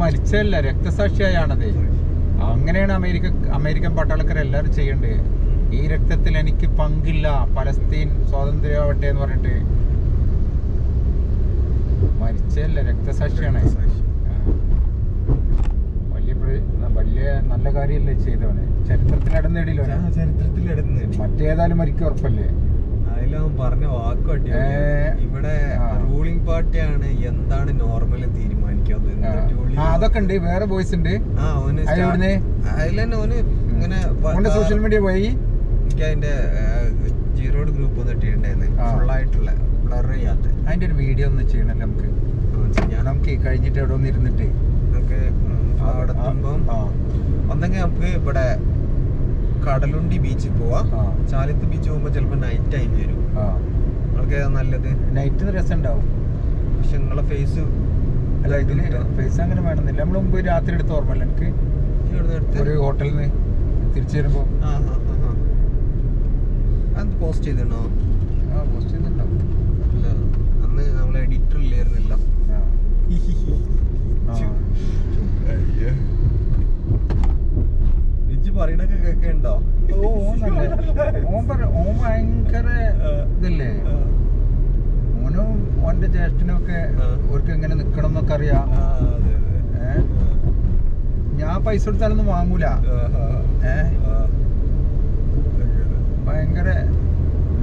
മരിച്ചല്ല, രക്തസാക്ഷിയാണത്. അങ്ങനെയാണ് അമേരിക്കൻ പട്ടാളക്കാരെല്ലാവരും ചെയ്യേണ്ടത്. ഈ രക്തത്തിൽ എനിക്ക് പങ്കില്ല, പലസ്തീൻ സ്വാതന്ത്ര്യമാവട്ടെ എന്ന് പറഞ്ഞിട്ട് മരിച്ചല്ല, രക്തസാക്ഷിയാണ്. വലിയ നല്ല കാര്യമല്ലേ ചെയ്തവന്. ചരിത്രത്തിൽ ഇടം നേടിയില്ലോ, മറ്റേതായാലും മരിക്കും ഉറപ്പല്ലേ. അതിലവൻ പറഞ്ഞ വാക്കുപറ്റി ഇവിടെ റൂളിംഗ് പാർട്ടിയാണ് എന്താണ് നോർമൽ തീരുമാനിക്കാത്തത്. അതൊക്കെ ഉണ്ട്, വേറെ ബോയ്സ് ഉണ്ട് അതിലെന്നെ ഓന് ഇങ്ങനെ സോഷ്യൽ മീഡിയ പോയി. എനിക്ക് അതിന്റെ ജീറോഡ് ഗ്രൂപ്പ് ഇട്ടിട്ടുണ്ടായിരുന്നു, ഫുള്ളായിട്ടുള്ള ബ്ലർ ചെയ്യാത്ത. അതിന്റെ ഒരു വീഡിയോ ഒന്ന് ചെയ്യണല്ലോ നമുക്ക് കഴിഞ്ഞിട്ട് എവിടെ ഒന്ന് ഇരുന്നിട്ട് നമുക്ക് അവിടെ എത്തുമ്പം ഒന്നെങ്കിൽ നമുക്ക് ഇവിടെ കടലുണ്ടി ബീച്ചിൽ പോവാ. ചാലിത്ത് ബീച്ച് പോകുമ്പോ ചിലപ്പോ നൈറ്റ് ടൈം വരും. നമുക്ക് നല്ലത് നൈറ്റ് രസം ഉണ്ടാവും. പക്ഷെ നിങ്ങളെ ഫേസ് അല്ല, ഇതില് ഫേസ് അങ്ങനെ വേണമെന്നില്ല. നമ്മൾ മുമ്പ് രാത്രി എടുത്ത് ഓർമ്മല്ല എനിക്ക്, ഒരു ഹോട്ടലിൽ നിന്ന് തിരിച്ചു വരുമ്പോ അത് പോസ്റ്റ് ചെയ്തിട്ടുണ്ടോ? പോസ്റ്റ് ചെയ്തിട്ടുണ്ടാവും. അല്ല, അന്ന് നമ്മളെ എഡിറ്റർ ഇല്ലായിരുന്നില്ല. പറയണൊക്കെ കേൾക്കണ്ടോ? ഓൻ ഭയങ്കര ഇതല്ലേ. ഓനും ഓന്റെ ജ്യേഷ്ഠനും ഒക്കെ ഓർക്ക് എങ്ങനെ നിക്കണം എന്നൊക്കെ അറിയാം. ഞാൻ പൈസ കൊടുത്താലൊന്നും വാങ്ങൂല. ഭയങ്കര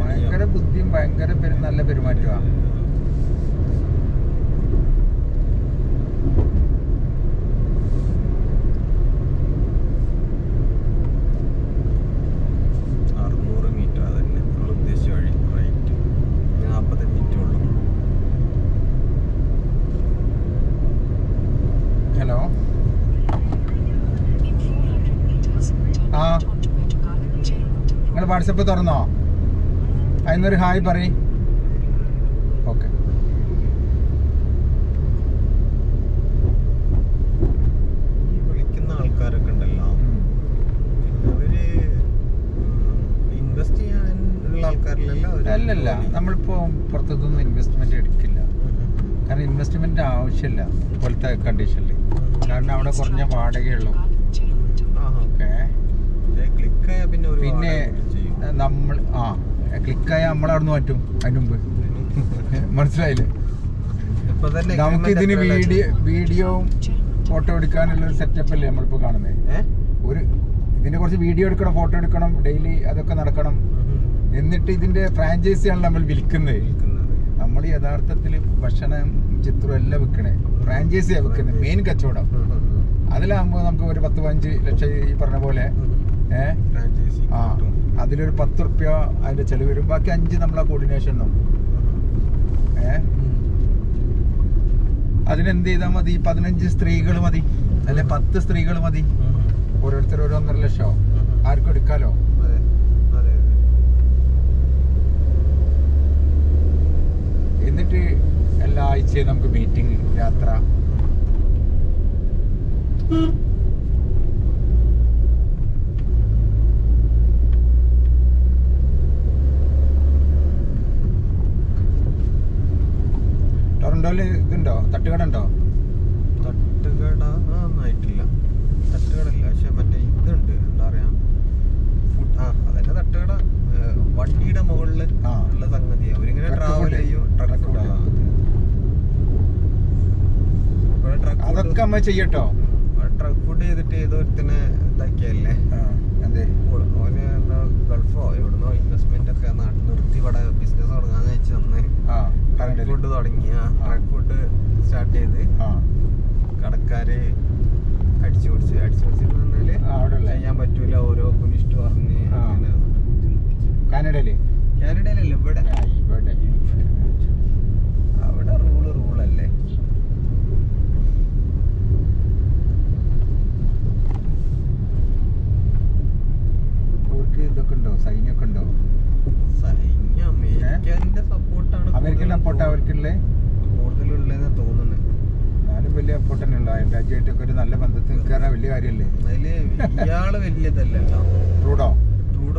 ഭയങ്കര ബുദ്ധിയും ഭയങ്കര നല്ല പെരുമാറ്റമാണ്. വാട്സപ്പ് തുറന്നോ? അതിനൊരു ഹായ് പറയും. ഓക്കെ. വിളിക്കുന്ന ആൾക്കാരൊക്കെ ഉണ്ടല്ലോ, അവര് ഇൻവെസ്റ്റ് ചെയ്യാനുള്ള ആൾക്കാരിലല്ല. അല്ലല്ല, നമ്മളിപ്പോ പുറത്തുനിന്ന് ഇൻവെസ്റ്റ്മെന്റ് എടുക്കില്ല. കാരണം ഇൻവെസ്റ്റ്മെന്റ് ആവശ്യമില്ല ഇപ്പോഴത്തെ കണ്ടീഷനിൽ. കാരണം അവിടെ കുറഞ്ഞ വാടകയുള്ളൂ. പിന്നെ നമ്മൾ ക്ലിക്കായ നമ്മളവിടുന്ന് മാറ്റും. അതിന് മുമ്പ് മനസ്സിലായില്ലേ? നമുക്കിതിന് വീഡിയോവും ഫോട്ടോ എടുക്കാനുള്ള ഒരു സെറ്റപ്പ് അല്ലേ നമ്മളിപ്പോ കാണുന്നത്. ഇതിന്റെ കുറച്ച് വീഡിയോ എടുക്കണം, ഫോട്ടോ എടുക്കണം, ഡെയിലി അതൊക്കെ നടക്കണം. എന്നിട്ട് ഇതിന്റെ ഫ്രാഞ്ചൈസി ആണ് നമ്മൾ വിൽക്കുന്നത്. നമ്മൾ യഥാർത്ഥത്തിൽ ഭക്ഷണം, ചിത്രം എല്ലാം വിൽക്കണേ ഫ്രാഞ്ചൈസിയാണ് വിൽക്കുന്നത്. മെയിൻ കച്ചവടം അതിലാകുമ്പോൾ നമുക്ക് ഒരു 10-15 ലക്ഷം ഈ പറഞ്ഞ പോലെ അതിലൊരു 10 റുപ്യ അതിന്റെ ചെലവ് വരും. ബാക്കി 5 നമ്മളെ കോർഡിനേഷനും. അതിനെന്ത് ചെയ്താൽ മതി? 15 സ്ത്രീകൾ മതി, അല്ലെ 10 സ്ത്രീകൾ മതി. ഓരോരുത്തർ 1.5 ലക്ഷം ആർക്കും എടുക്കാലോ. എന്നിട്ട് എല്ലാ ആഴ്ചയും നമുക്ക് മീറ്റിംഗ്, യാത്ര. ടൊറന്റോയില് ഇതുണ്ടോ, തട്ടുകട ഉണ്ടോ? തട്ടുകട ഒന്നായിട്ടില്ല. തട്ടുകടല്ല, പക്ഷെ മറ്റേ ഇതുണ്ട്, എന്താ പറയാ, ഫുഡ്. അതന്നെ തട്ടുകട. വണ്ടിയുടെ മുകളില് ഉള്ള സംഗതിയാ. അവരിങ്ങനെ ട്രാവൽ ചെയ്യും. അതൊക്കെ അമ്മ ചെയ്യട്ടോ. ട്രക്ക് ഫുഡ് ചെയ്തിട്ട് ഏതോരുത്തിനെ ഇതാക്കിയല്ലേ. ഓന് എന്താ ഗൾഫോ എവിടുന്നോ ഇൻവെസ്റ്റ്മെന്റ് ഒക്കെ നാട്ടിൽ നിർത്തി ഇവിടെ ബിസിനസ് തുടങ്ങാന്ന് വെച്ച് വന്ന് ട്രക്ക് ഫുഡ് തുടങ്ങിയ. ട്രക്ക് ഫുഡ് സ്റ്റാർട്ട് ചെയ്ത് കടക്കാര് അടിച്ചു പിടിച്ച് പറഞ്ഞാല് ചെയ്യാൻ പറ്റൂല, ഓരോ കുനിഷ്ട് പറഞ്ഞ്. കാനഡയിലല്ല, ഇവിടെ അവിടെ റൂളല്ലേ. ഇതൊക്കെ ഉണ്ടോ, സൈന്യമൊക്കെ ഉണ്ടോ? അമേരിക്കന്റെ സപ്പോർട്ടാണ്. അമേരിക്കൻ സപ്പോർട്ട് അവർക്കുള്ള കൂടുതലുള്ളതെന്ന് തോന്നുന്നു. ഞാനും വലിയ സപ്പോർട്ട് തന്നെ ഉള്ള രാജ്യമായിട്ടൊക്കെ ഒരു നല്ല ബന്ധത്തിൽ നിൽക്കാറാ വലിയ കാര്യമല്ലേ. അതില് ഇയാള് വലിയതല്ലല്ലോ. ട്രൂഡോ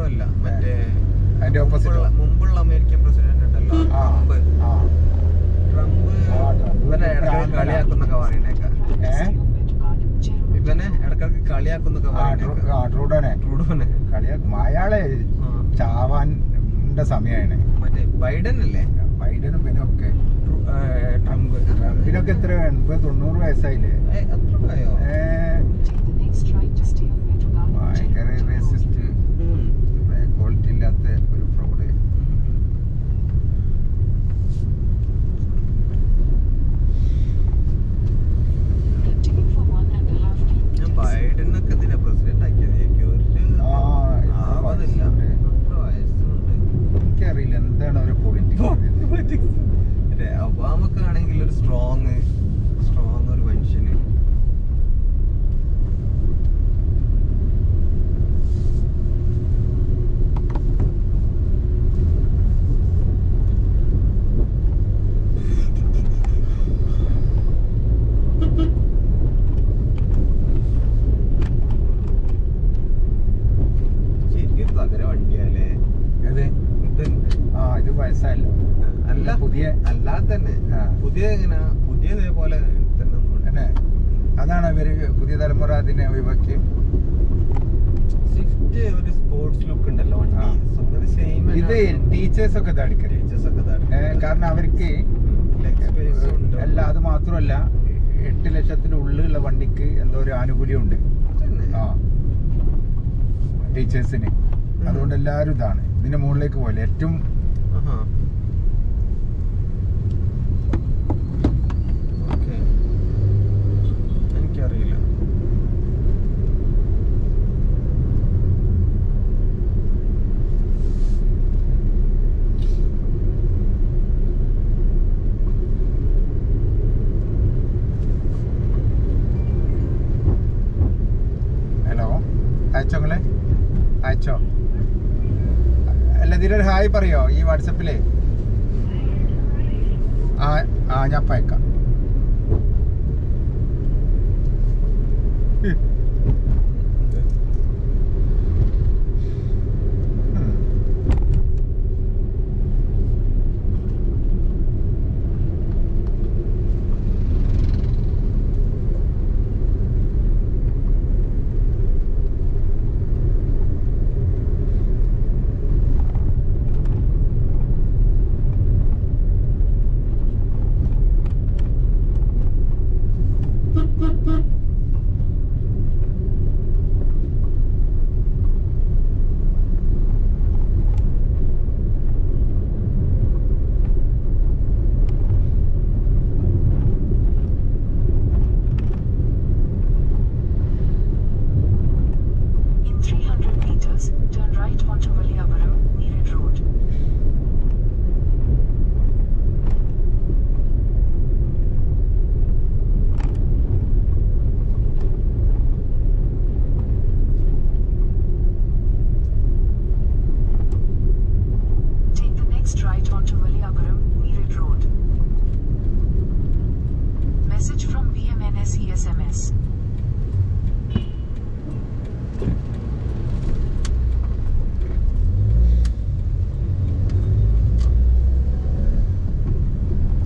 അല്ല, മറ്റേ അതിന്റെ ഓപ്പോസിറ്റ് മുമ്പുള്ള അമേരിക്കൻ പ്രസിഡന്റ് ഉണ്ടല്ലോ, ട്രംപ് കളിയാക്കുന്നൊക്കെ പറയണേക്കാം. ഇവനെ ഇടക്കിടക്ക് കളിയാക്കുന്നൊക്കെ ട്രൂഡോനെ കളിയാക്കും. അയാളെ ചാവാൻ്റെ സമയമാണ്. മറ്റേ ബൈഡൻ അല്ലേ? ബൈഡനും ഇവനൊക്കെ ട്രംപിനൊക്കെ എത്ര 80-90 വയസ്സായില്ലേ? ഭയങ്കര റേസിസ്റ്റ്, ക്വാളിറ്റി ഇല്ലാത്ത ഒരു ഫ്രോഡ്. ബൈഡനൊക്കെ എന്തിനാ പ്രസിഡന്റ് ആക്കിയത്? എനിക്കറിയില്ല എന്താണ് ഒരു പൊളിറ്റിക്സ്. ഒബാമക്ക് ആണെങ്കിൽ ഒരു സ്ട്രോങ് ഒരു മനുഷ്യന്. ശരിക്കും തകര വണ്ടിയാലേ ഇത് വയസ്സായല്ലോ. അല്ല പുതിയ അല്ലാതെ തന്നെ പുതിയ എങ്ങനെയാ പുതിയ ഇതേപോലെ തന്നെ. അതാണ് ഇവര് പുതിയ തലമുറ അതിനെ ഒഴിവാക്കി. സ്വിഫ്റ്റ് ഒരു സ്പോർട്സ് ലുക്ക് ഉണ്ടല്ലോ വണ്ടി. ഇത് ടീച്ചേഴ്സ് ഒക്കെ കാരണം അവർക്ക് അല്ല, അത് മാത്രമല്ല 8 ലക്ഷത്തിനുള്ളിലുള്ള വണ്ടിക്ക് എന്തോ ഒരു ആനുകൂല്യം ഉണ്ട് ടീച്ചേഴ്സിന്. അതുകൊണ്ട് എല്ലാവരും ഇതാണ് ഇതിന്റെ മുകളിലേക്ക് പോലെ ഏറ്റവും എനിക്കറിയില്ല. ഹലോ, അയച്ചോങ്ങളെ അയച്ചോ. അല്ല, ഇതിലൊരു ഹായ് പറയോ ഈ വാട്സപ്പില്? ഞാൻ അയക്കാം. Message from BMNSE SMS.